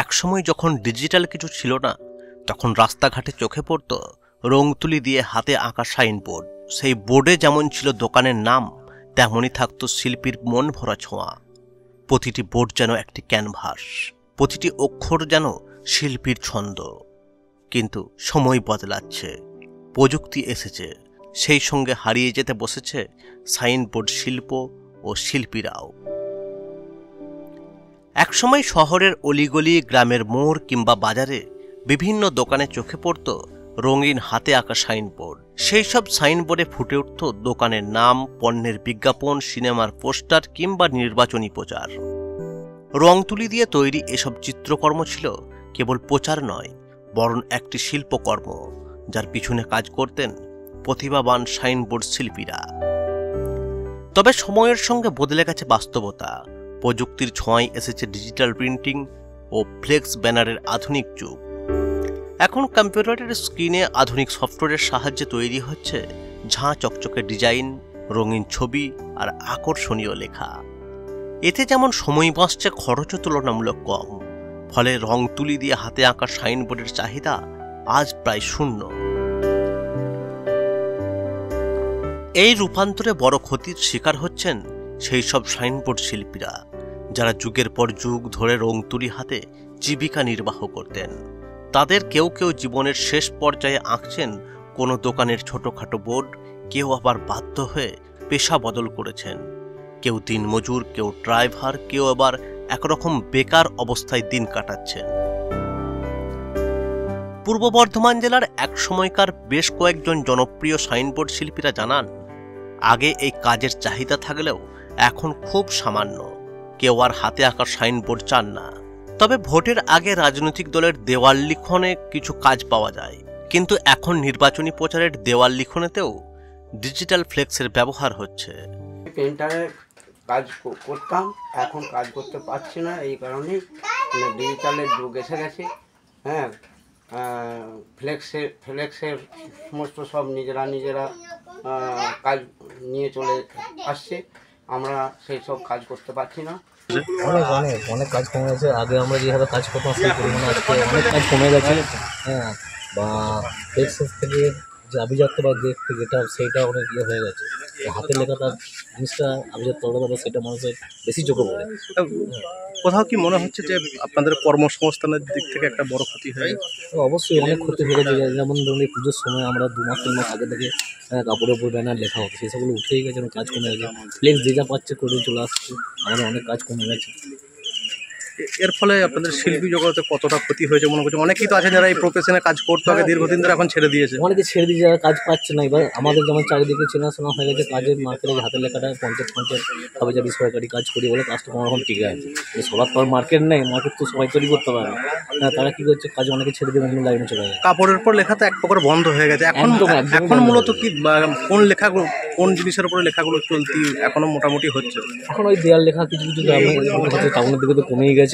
একসময় যখন ডিজিটাল কিছু ছিল না, তখন রাস্তাঘাটে চোখে পড়ত রং তুলি দিয়ে হাতে আঁকা সাইনবোর্ড। সেই বোর্ডে যেমন ছিল দোকানের নাম, তেমনই থাকত শিল্পীর মন ভরা ছোঁয়া। প্রতিটি বোর্ড যেন একটি ক্যানভাস, প্রতিটি অক্ষর যেন শিল্পীর ছন্দ। কিন্তু সময় বদলাচ্ছে, প্রযুক্তি এসেছে, সেই সঙ্গে হারিয়ে যেতে বসেছে সাইনবোর্ড শিল্প ও শিল্পীরাও। একসময় শহরের অলিগলি, গ্রামের মোড় কিংবা বাজারে বিভিন্ন দোকানে চোখে পড়ত রঙিন হাতে আঁকা সাইনবোর্ড। সেই সব সাইনবোর্ডে ফুটে উঠত দোকানের নাম, পণ্যের বিজ্ঞাপন, সিনেমার পোস্টার কিংবা নির্বাচনী প্রচার। রং তুলি দিয়ে তৈরি এসব চিত্রকর্ম ছিল কেবল প্রচার নয়, বরং একটি শিল্পকর্ম, যার পিছনে কাজ করতেন প্রতিভাবান সাইনবোর্ড শিল্পীরা। তবে সময়ের সঙ্গে বদলে গেছে বাস্তবতা। প্রযুক্তির ছোঁয়ায় এসেছে ডিজিটাল প্রিন্টিং ও ফ্লেক্স ব্যানারের আধুনিক যুগ। এখন কম্পিউটারের স্ক্রিনে আধুনিক সফটওয়্যারের সাহায্যে তৈরি হচ্ছে ঝাঁ চকচকে ডিজাইন, রঙিন ছবি আর আকর্ষণীয় লেখা। এতে যেমন সময় বাঁচছে, খরচও তুলনামূলক কম। ফলে রং তুলি দিয়ে হাতে আঁকা সাইনবোর্ডের চাহিদা আজ প্রায় শূন্য। এই রূপান্তরে বড় ক্ষতির শিকার হচ্ছেন সেই সব সাইনবোর্ড শিল্পীরা, যারা যুগের পর যুগ ধরে রং তুলি হাতে জীবিকা নির্বাহ করতেন। তাদের কেউ কেউ জীবনের শেষ পর্যায়ে আঁকছেন কোনো দোকানের ছোটখাটো বোর্ড, কেউ আবার বাধ্য হয়ে পেশা বদল করেছেন। কেউ দিনমজুর, কেউ ড্রাইভার, কেউ আবার একরকম বেকার অবস্থায় দিন কাটাচ্ছেন। পূর্ব বর্ধমান জেলার এক সময়কার বেশ কয়েকজন জনপ্রিয় সাইনবোর্ড শিল্পীরা জানান, আগে এই কাজের চাহিদা থাকলেও এখন খুব সামান্য। কেউ আর হাতে আঁকা সাইনবোর্ড চান না। তবে ভোটের আগে রাজনৈতিক দলের দেওয়াল লিখনে কিছু কাজ পাওয়া যায়, কিন্তু এখন নির্বাচনী প্রচারের দেওয়াল লিখনেতেও ডিজিটাল ফ্লেক্সের ব্যবহার হচ্ছে। প্রিন্টারে কাজ করতাম, এখন কাজ করতে পারছি না, এই কারণেই ডিজিটালের যুগ এসে গেছে। হ্যাঁ, ফ্লেক্সের সমস্ত সব নিজেরা কাজ নিয়ে চলে আসছে। আমরা সেই সব কাজ করতে পারছি না। অনেক কাজ কমে গেছে। আগে আমরা যেভাবে কাজ করতাম সেই পরিমাণে আজকে অনেক কাজ কমে গেছে। হ্যাঁ, বা ফ্লেক্সের থেকে যে আভিজাত্য বা দেখতে যেটা, সেইটা অনেক হয়ে গেছে। হাতের লেখাটা জিনিসটা আভিজাত্য হবে, সেটা মানুষের বেশি চোখে পড়ে। কোথাও কি মনে হচ্ছে যে আপনাদের কর্মসংস্থানের দিক থেকে একটা বড় ক্ষতি হয়ে গেছে? অবশ্যই অনেক ক্ষতি হয়ে গেছে। যেমন ধরুন এই পুজোর সময় আমরা 2 মাস 3 মাস আগে থেকে কাপড়ের উপর ব্যানার লেখা হতো, সেই সবগুলো উঠেই গেছে, কাজ কমে গেছে। ফ্লেক্স যে যা পাচ্ছে করে চলে আসছে, আমাদের অনেক কাজ কমে গেছে। এর ফলে আপনাদের শিল্পী জগতে কতটা ক্ষতি হয়েছে মনে করছে? অনেকেই তো আছে যারা এই প্রফেশনে কাজ করতো আগে দীর্ঘদিন ধরে, এখন ছেড়ে দিয়েছে। অনেকে ছেড়ে দিয়ে যারা কাজ পাচ্ছে না। এবার আমাদের যেমন চারিদিকে চেনাশোনা হয়ে গেছে কাজের মার্কেটে, হাতের লেখাটা পঞ্চায়েত সবাই যা বেসরকারি কাজ করি বলে কাজটা কোনো রকম টিকে আছে। সবার তো আর মার্কেট নেই, মার্কেট তো সবাই তৈরি করতে পারে না। তারা কী করছে, কাজ অনেকে ছেড়ে দিয়ে অন্য লাইনে চলে যায়। কাপড়ের উপর লেখা তো এক প্রকার বন্ধ হয়ে গেছে এখন। এখন মূলত কি কোন লেখাগুলো, কোন জিনিসের উপরে লেখাগুলো চলতি এখনো মোটামুটি হচ্ছে? এখন ওই দেয়াল লেখা কিছু কিছু গ্রামে হচ্ছে, টাউনের দিকে তো কমেই গেছে।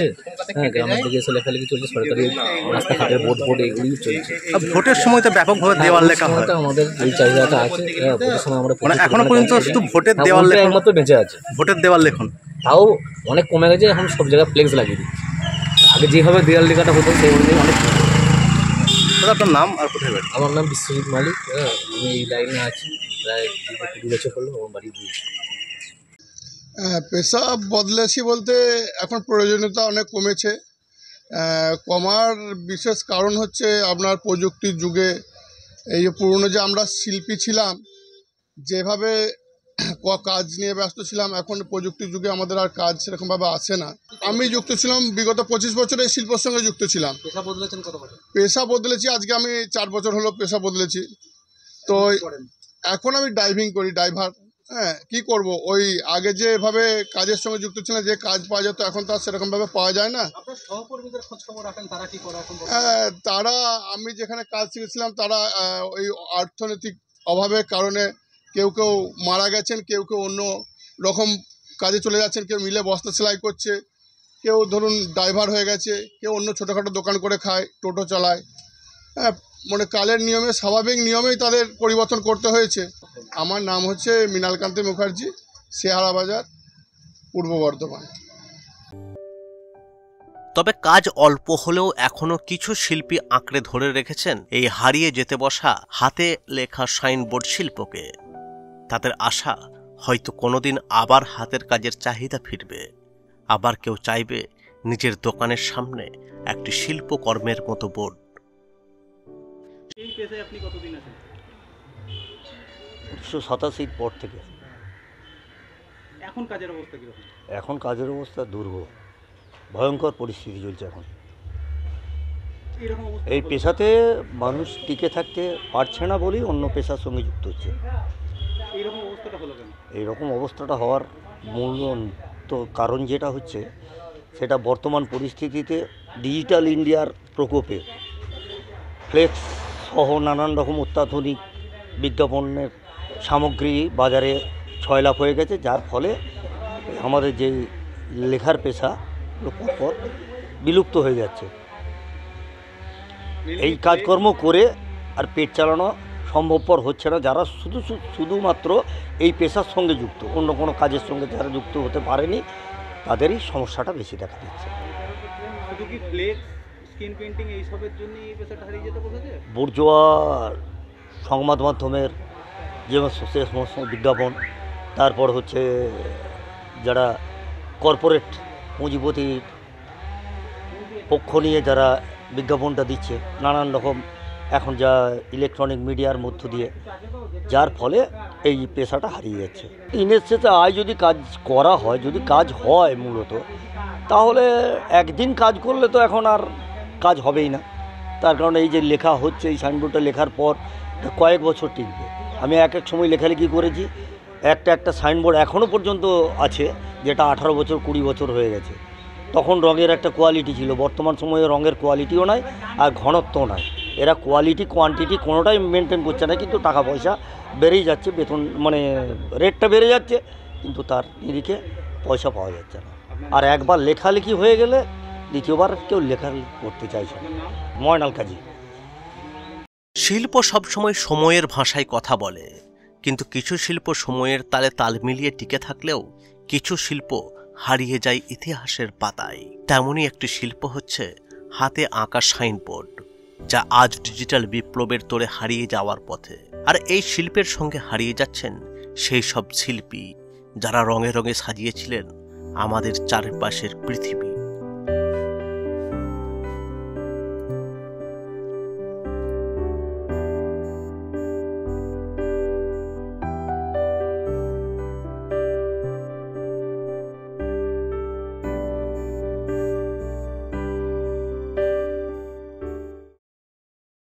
হ্যাঁ, গ্রামের দিকে এসে লেখালেখি চলছে, সরকারি রাস্তাঘাটের বোর্ড এগুলোই চলছে। ভোটের সময় তো ব্যাপকভাবে দেওয়াল লেখা হয়। আমাদের এই চাহিদাটা আছে। হ্যাঁ, ভোটের সময় আমরা এখনো পর্যন্ত শুধু ভোটের দেওয়াল লেখন মতো বেঁচে আছে। ভোটের দেওয়াল লেখন তাও অনেক কমে গেছে। এখন সব জায়গায় ফ্লেক্স লাগিয়ে দিই। আগে যেভাবে দেওয়াল লেখাটা হতো সেই অনুযায়ী অনেক। আপনার নাম আর কোথায় বাড়ি? আমার নাম বিশ্বজিৎ মালিক। হ্যাঁ, আমি এই লাইনে আছি প্রায় 2 বছর হলো। আমার বাড়ি পেশা বদলেছি বলতে এখন প্রয়োজনীয়তা অনেক কমেছে। কমার বিশেষ কারণ হচ্ছে আপনার প্রযুক্তির যুগে এই পুরনো যে আমরা শিল্পী ছিলাম, যেভাবে কাজ নিয়ে ব্যস্ত ছিলাম, এখন প্রযুক্তির যুগে আমাদের আর কাজ সেরকমভাবে আসে না। আমি যুক্ত ছিলাম বিগত 25 বছরে এই শিল্পের সঙ্গে যুক্ত ছিলাম। পেশা বদলেছেন কত বছর? পেশা বদলেছি আজকে আমি 4 বছর হলো পেশা বদলেছি। তো এখন আমি ড্রাইভিং করি, ড্রাইভার। হ্যাঁ, কি করব, ওই আগে যেভাবে কাজের সঙ্গে যুক্ত ছিলাম, যে কাজ পাওয়া যেত এখন তো আর সেরকমভাবে পাওয়া যায় না। সহকর্মীদের খোঁজ খবর রাখেন, তারা কি করে এখন? তারা, আমি যেখানে কাজ শিখেছিলাম তারা ওই অর্থনৈতিক অভাবের কারণে কেউ কেউ মারা গেছেন, কেউ কেউ অন্য রকম কাজে চলে যাচ্ছেন, কেউ মিলে বস্তা সেলাই করছে, কেউ ধরুন ড্রাইভার হয়ে গেছে, কেউ অন্য ছোটোখাটো দোকান করে খায়, টোটো চালায়। হ্যাঁ, মানে কালের নিয়মে, স্বাভাবিক নিয়মেই তাদের পরিবর্তন করতে হয়েছে। আমার নাম হচ্ছে মৃণালকান্তি মুখার্জি, শেহারা বাজার, পূর্ব বর্ধমান। তবে কাজ অল্প হলেও এখনো কিছু শিল্পী আঁকড়ে ধরে রেখেছেন এই হারিয়ে যেতে বসা হাতে লেখা সাইনবোর্ড শিল্পকে। তাদের আশা হয়তো কোনোদিন আবার হাতের কাজের চাহিদা ফিরবে, আবার কেউ চাইবে নিজের দোকানের সামনে একটি শিল্পকর্মের মতো বোর্ড। এই পেশায় আপনি কতদিন আছেন? 1987 পর থেকে। এখন কাজের অবস্থা কিরকম? এখন কাজের অবস্থা দুর্ভোগ, ভয়ঙ্কর পরিস্থিতি চলছে এখন। এইরকম অবস্থা এই পেশাতে মানুষ টিকে থাকতে পারছে না বলেই অন্য পেশার সঙ্গে যুক্ত হচ্ছে। এইরকম অবস্থাটা হলো কেন? এইরকম অবস্থাটা হওয়ার মূল তো কারণ যেটা হচ্ছে, সেটা বর্তমান পরিস্থিতিতে ডিজিটাল ইন্ডিয়ার প্রকোপে ফ্লেক্স সহ নানান রকম অত্যাধুনিক বিজ্ঞাপনের সামগ্রী বাজারে ছয়লাভ হয়ে গেছে, যার ফলে আমাদের যে লেখার পেশা পর বিলুপ্ত হয়ে যাচ্ছে। এই কাজকর্ম করে আর পেট চালানো সম্ভবপর হচ্ছে না। যারা শুধুমাত্র এই পেশার সঙ্গে যুক্ত, অন্য কোনো কাজের সঙ্গে যারা যুক্ত হতে পারেনি, তাদেরই সমস্যাটা বেশি দেখা দিচ্ছে। শুধু কি ফ্লেক্স, স্ক্রিন পেইন্টিং এইসবের জন্য এই পেশাটা হারিয়ে যেতে বসেছে? বুর্জোয়া সংবাদ মাধ্যমের যে সমস্ত বিজ্ঞাপন, তারপর হচ্ছে যারা কর্পোরেট পুঁজিপতির পক্ষ নিয়ে যারা বিজ্ঞাপনটা দিচ্ছে নানান রকম এখন যা ইলেকট্রনিক মিডিয়ার মধ্য দিয়ে, যার ফলে এই পেশাটা হারিয়ে যাচ্ছে। দিনের শেষে আয় যদি কাজ করা হয়, যদি কাজ হয় মূলত, তাহলে একদিন কাজ করলে তো এখন আর কাজ হবেই না। তার কারণে এই যে লেখা হচ্ছে, এই সাইনবোর্ডটা লেখার পর কয়েক বছর টিকবে। আমি এক সময় লেখালেখি করেছি, একটা সাইনবোর্ড এখনও পর্যন্ত আছে যেটা 18 বছর 20 বছর হয়ে গেছে। তখন রঙের একটা কোয়ালিটি ছিল, বর্তমান সময়ে রঙের কোয়ালিটিও নাই আর ঘনত্বও নাই। এরা কোয়ালিটি কোয়ান্টিটি কোনোটাই মেনটেন করছে না, কিন্তু টাকা পয়সা বেড়েই যাচ্ছে, বেতন মানে রেটটা বেড়ে যাচ্ছে, কিন্তু তার নিরিখে পয়সা পাওয়া যাচ্ছে না। আর একবার লেখালেখি হয়ে গেলে দ্বিতীয়বার কেউ লেখা করতে চাইছে না। ময়নাল কাজী। শিল্প সবসময় সময়ের ভাষায় কথা বলে, কিন্তু কিছু শিল্প সময়ের তালে তাল মিলিয়ে টিকে থাকলেও কিছু শিল্প হারিয়ে যায় ইতিহাসের পাতায়। তেমনই একটি শিল্প হচ্ছে হাতে আঁকা সাইনবোর্ড, যা আজ ডিজিটাল বিপ্লবের তোড়ে হারিয়ে যাওয়ার পথে। আর এই শিল্পের সঙ্গে হারিয়ে যাচ্ছেন সেই সব শিল্পী যারা রঙে রঙে সাজিয়েছিলেন আমাদের চারপাশের পৃথিবী।